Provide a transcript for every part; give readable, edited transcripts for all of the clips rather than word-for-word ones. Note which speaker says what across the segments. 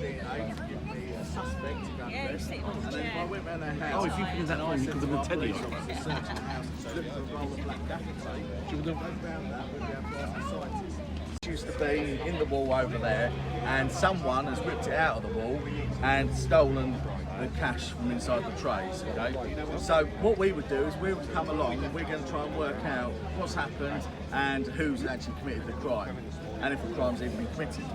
Speaker 1: DNA to give me a suspect to go and arrest.
Speaker 2: sit on the
Speaker 1: And then if I went round their house,
Speaker 3: Oh, if you can do that one, you could have a telly on.
Speaker 1: searching the house, looking for a roll of black gaffer tape, if they found that, we'd be able to ask the scientists. It used to be in the wall over there, and someone has ripped it out of the wall and stolen the cash from inside the trays, okay? So what we would do is we would come along and we're going to try and work out what's happened and who's actually committed the crime, and if the crime's even been committed.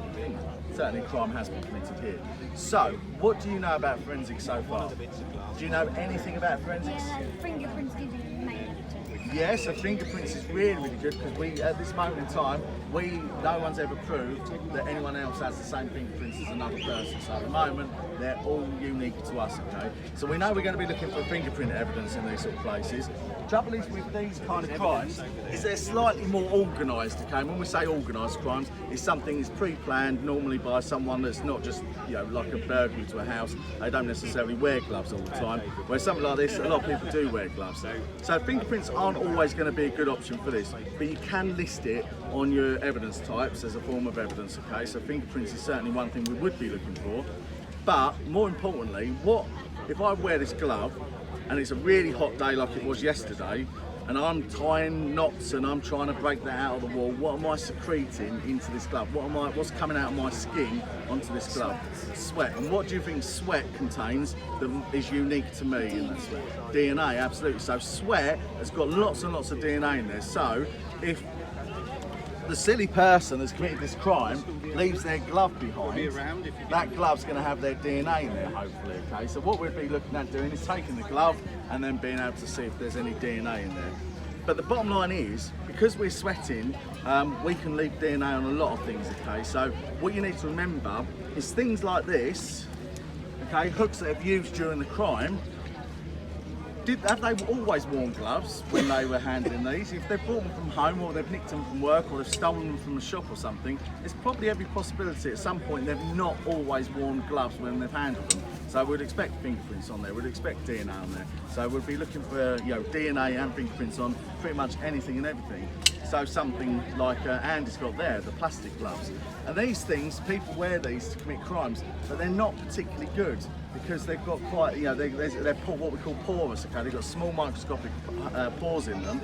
Speaker 1: Certainly crime has been committed here. So, what do you know about forensics so far? Do you know anything about forensics?
Speaker 4: Fingerprints give you the main evidence.
Speaker 1: Yes, so fingerprints is really, really good because we, at this moment in time, no one's ever proved that anyone else has the same fingerprints as another person. So at the moment, they're all unique to us, okay? So we know we're going to be looking for fingerprint evidence in these sort of places. The trouble is with these kind of crimes is they're slightly more organised, okay? When we say organised crimes, it's something that's pre-planned, normally by someone that's not just, you know, like a burglary to a house. They don't necessarily wear gloves all the time. Whereas something like this, a lot of people do wear gloves. So fingerprints aren't always going to be a good option for this, but you can list it on your evidence types as a form of evidence, okay? So fingerprints is certainly one thing we would be looking for. But more importantly, what if I wear this glove and it's a really hot day like it was yesterday, and I'm tying knots and I'm trying to break that out of the wall? What am I secreting into this glove? What's coming out of my skin onto this glove? Sweat. And what do you think sweat contains that is unique to me in that sweat? DNA, absolutely. So sweat has got lots and lots of DNA in there. So if the silly person that's committed this crime leaves their glove behind, that glove's going to have their DNA in there, hopefully, okay? So what we'd be looking at doing is taking the glove and then being able to see if there's any DNA in there. But the bottom line is, because we're sweating, we can leave DNA on a lot of things, okay? So what you need to remember is things like this, okay, hooks that have used during the crime. Have they always worn gloves when they were handling these? If they've brought them from home, or they've nicked them from work, or they've stolen them from a shop or something, there's probably every possibility at some point they've not always worn gloves when they've handled them. So we'd expect fingerprints on there, we'd expect DNA on there. So we'd be looking for, you know, DNA and fingerprints on pretty much anything and everything. So something like Andy's got there, the plastic gloves. And these things, people wear these to commit crimes, but they're not particularly good because they've got quite, you know, they're what we call porous, okay? They've got small microscopic pores in them,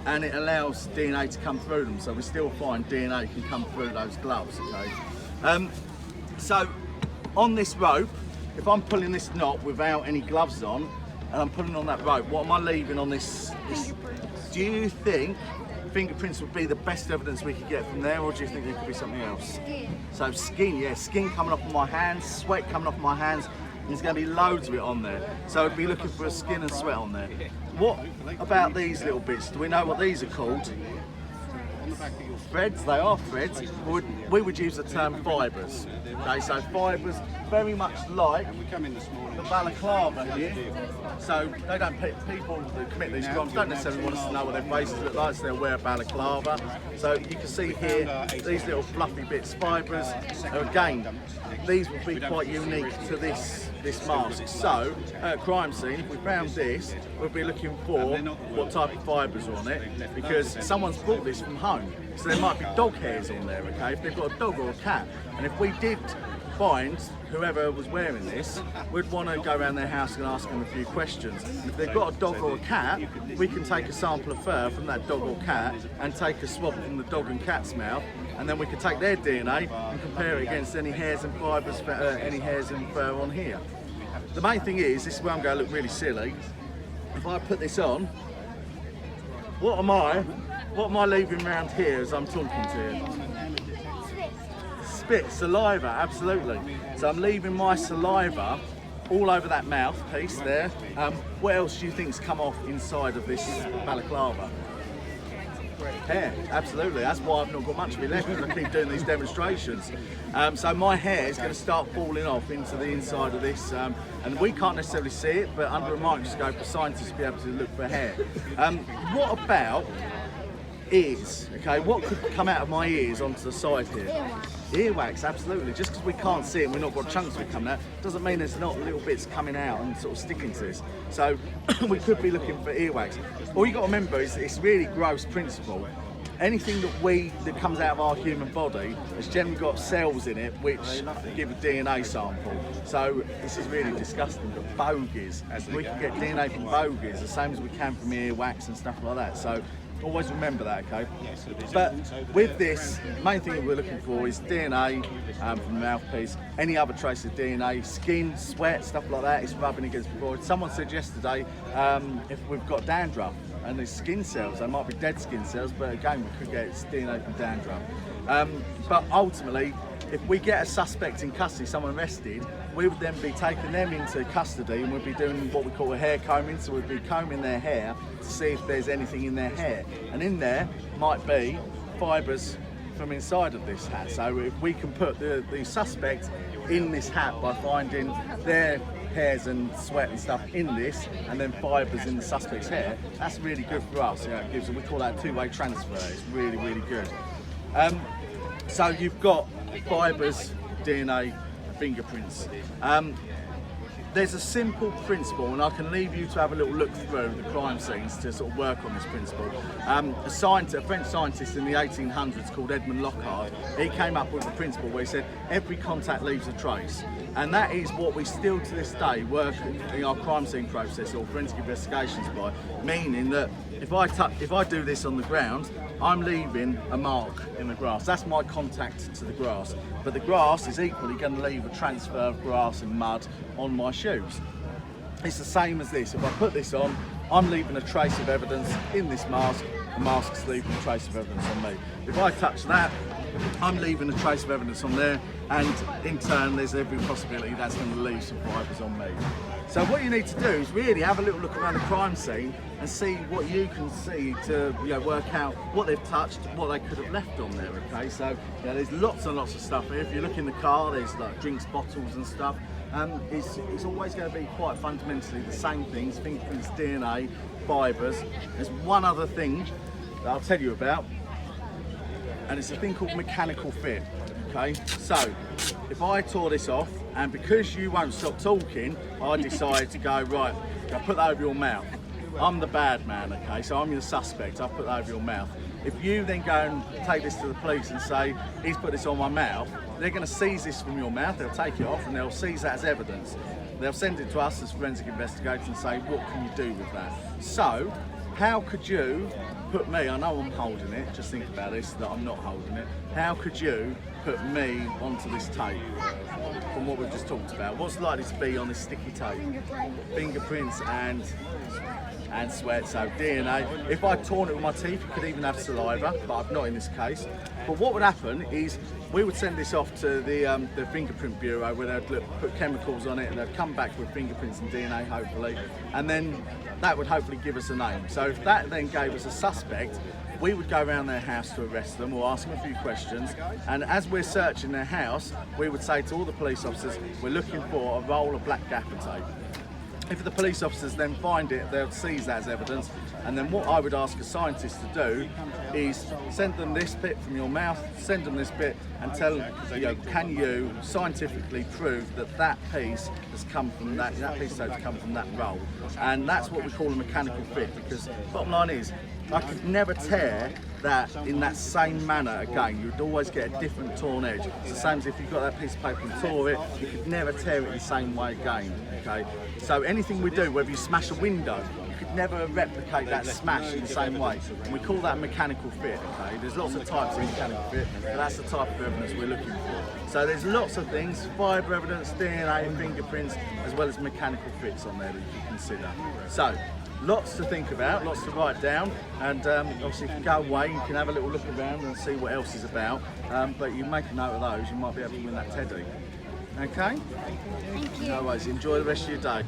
Speaker 1: and it allows DNA to come through them. So we still find DNA can come through those gloves, okay? So on this rope, if I'm pulling this knot without any gloves on, and I'm pulling on that rope, what am I leaving on this? Do you think fingerprints would be the best evidence we could get from there, or do you think there could be something else?
Speaker 4: Skin.
Speaker 1: So skin, yeah, skin coming off of my hands, sweat coming off my hands, and there's going to be loads of it on there. So I'd be looking for a skin and sweat on there. What about these little bits? Do we know what these are called? Threads, they are threads. We would use the term fibres. Okay, so fibres, very much like the balaclava here. So they don't, people that commit these crimes don't necessarily want us to know what their faces look like, so they'll wear a balaclava. So you can see here, these little fluffy bits, fibres, again, these would be quite unique to this mask. So, at a crime scene, if we found this, we'd be looking for what type of fibres are on it, because someone's brought this from home. So there might be dog hairs on there, okay, if they've got a dog or a cat. And if we did find whoever was wearing this, we'd want to go around their house and ask them a few questions. And if they've got a dog or a cat, we can take a sample of fur from that dog or cat and take a swab from the dog and cat's mouth, and then we can take their DNA and compare it against any hairs and fibres, any hairs and fur on here. The main thing is, this is where I'm going to look really silly. If I put this on, what am I leaving around here as I'm talking to you? Spit, saliva, absolutely. So I'm leaving my saliva all over that mouthpiece there. What else do you think's come off inside of this balaclava? Hair, absolutely. That's why I've not got much of it left, because I keep doing these demonstrations. So my hair is going to start falling off into the inside of this, and we can't necessarily see it, but under a microscope, the scientists will be able to look for hair. What about ears? Okay, what could come out of my ears onto the side here? Earwax, absolutely. Just because we can't see it and we've not got chunks of it coming out, doesn't mean there's not little bits coming out and sort of sticking to this. So we could be looking for earwax. All you got to remember is it's really gross principle. anything that comes out of our human body has generally got cells in it which give a DNA sample. So this is really disgusting, but bogies, we can get DNA from bogies the same as we can from earwax and stuff like that. So always remember that, okay? But with this, the main thing that we're looking for is DNA from the mouthpiece, any other trace of DNA, skin, sweat, stuff like that, it's rubbing against the board. Someone said yesterday, if we've got dandruff and there's skin cells, they might be dead skin cells, but again, we could get DNA from dandruff. But ultimately, if we get a suspect in custody, someone arrested, we would then be taking them into custody and we'd be doing what we call a hair combing. So we'd be combing their hair to see if there's anything in their hair. And in there might be fibres from inside of this hat. So if we can put the suspect in this hat by finding their hairs and sweat and stuff in this, and then fibres in the suspect's hair, that's really good for us. Yeah, it gives, we call that a two-way transfer. It's really, really good. So you've got fibres, DNA, fingerprints. There's a simple principle, and I can leave you to have a little look through the crime scenes to sort of work on this principle. A French scientist in the 1800s called Edmond Locard, he came up with a principle where he said every contact leaves a trace, and that is what we still to this day work in our crime scene process or forensic investigations by, meaning that if I do this on the ground, I'm leaving a mark in the grass. That's my contact to the grass. But the grass is equally going to leave a transfer of grass and mud on my shoes. It's the same as this. If I put this on, I'm leaving a trace of evidence in this mask. The mask's leaving a trace of evidence on me. If I touch that, I'm leaving a trace of evidence on there, and in turn there's every possibility that's going to leave some fibres on me. So what you need to do is really have a little look around the crime scene and see what you can see to work out what they've touched, what they could have left on there, okay? So there's lots and lots of stuff here. If you look in the car, there's like drinks bottles and stuff. It's always going to be quite fundamentally the same things, fingerprints, DNA, fibres. There's one other thing that I'll tell you about, and it's a thing called mechanical fit, okay? So if I tore this off, and because you won't stop talking, I decide to go, right, I'll put that over your mouth. I'm the bad man, okay, so I'm your suspect, I'll put that over your mouth. If you then go and take this to the police and say, he's put this on my mouth, they're going to seize this from your mouth, they'll take it off and they'll seize that as evidence. They'll send it to us as forensic investigators and say, what can you do with that? So, how could you put me, I know I'm holding it, just think about this, that I'm not holding it, how could you put me onto this tape from what we've just talked about? What's likely to be on this sticky tape? Fingerprints and sweat, so DNA. If I'd torn it with my teeth, you could even have saliva, but I've not in this case. But what would happen is we would send this off to the fingerprint bureau where they'd put chemicals on it and they'd come back with fingerprints and DNA hopefully, and then that would hopefully give us a name. So if that then gave us a suspect, we would go around their house to arrest them or ask them a few questions, and as we're searching their house, we would say to all the police officers, we're looking for a roll of black gaffer tape. If the police officers then find it, they'll seize that as evidence, and then what I would ask a scientist to do is send them this bit from your mouth, send them this bit, and tell them, can you scientifically prove that that piece has come from that piece has come from that roll? And that's what we call a mechanical fit, because bottom line is, I could never tear that in that same manner again. You'd always get a different torn edge. It's the same as if you've got that piece of paper and tore it, you could never tear it the same way again, okay? So anything we do, whether you smash a window, you could never replicate that smash in the same way. And we call that mechanical fit, okay? There's lots of types of mechanical fit, but that's the type of evidence we're looking for. So there's lots of things, fibre evidence, DNA, fingerprints, as well as mechanical fits on there that you can consider. So, lots to think about, lots to write down, and obviously you can go away, you can have a little look around and see what else is about, but you make a note of those, you might be able to win that teddy. Okay?
Speaker 4: Thank you.
Speaker 1: No worries, enjoy the rest of your day.